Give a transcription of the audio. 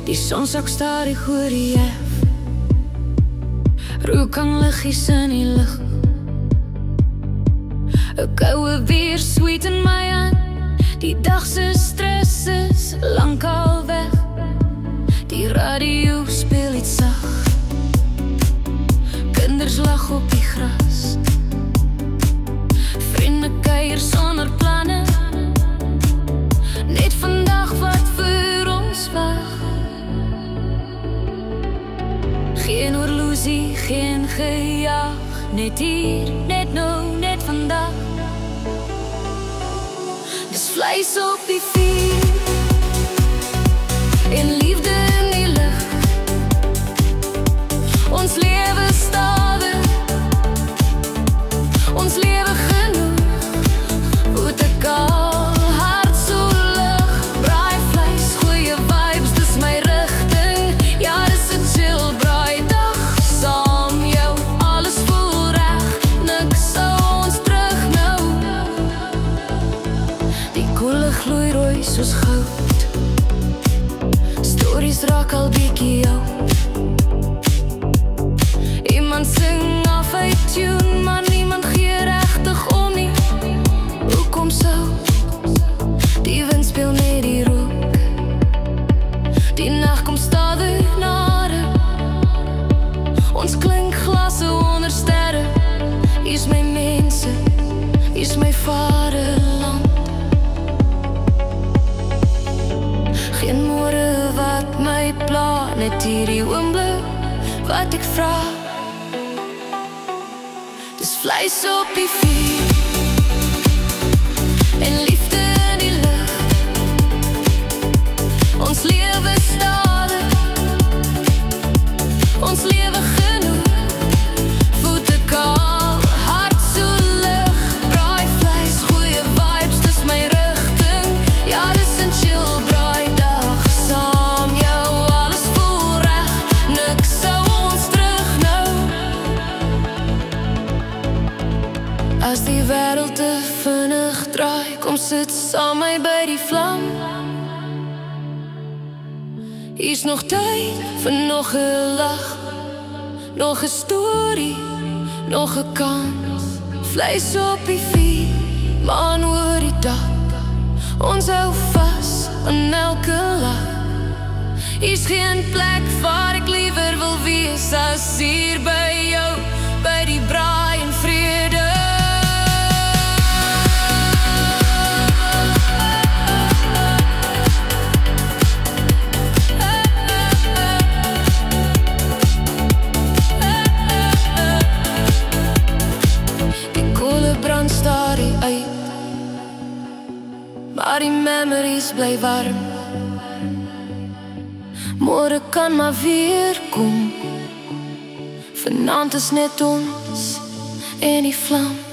Die son sak stadig oor die hef. Rook aan liggies in die lug. 'n koue weer sweet in my hand. Die dag se stress is lankal weg. Die radio speel iets sag. Kinders lag op die gras. Vriende kuier sonder planne. Net vandag wat vir ons wag. Geen horlosie, geen gejaag. Net hier, net nou, net vandag. Dis vleis op die vuur en liefde in die lug. Ons lewe stadig, ons lewe genoeg. Voete kaal, hart so lig. Braai vleis, goeie vibes, dis my rigting. Ja, dis 'n chill braai dag saam jou. Alles voel reg, niks sou ons terug nou. Die koele gloei rooi soos goud. Stories raak al bietjie oud. Iemand sing af uit tune, maar niemand gee regtig om nie. Hoekom so? Die wind speel met die rook. Die nag kom stadig nader. Ons klink glasse onder sterre. Hier's my mense, hier's my vaderland. Geen môre wat my pla, net hierdie oomblik wat ek vra. Dis vleis op die vuur en liefde in die lug. Ons lewe stadig, ons lewe genoeg. Voete kaal, hart so lig. Braai vleis, goeie vibes, dis my rigting. Ja, dis 'n chill braai dag saam jou. Alles voel reg, niks sou ons terug nou. As die wêreld te vinnig draai, kom sit saam my by die vlam. Hier's nog tyd vir nog 'n lag, nog 'n storie, nog 'n kans. Vleis op die vuur, maan oor die dak. Ons hou vas aan elke lach. Hier's geen plek waar ek liewer wil wees as hier by jou, by die braai en vrede. Maar die memories bly warm. Môre kan maar weer kom. Vanaand is net ons en die vlam.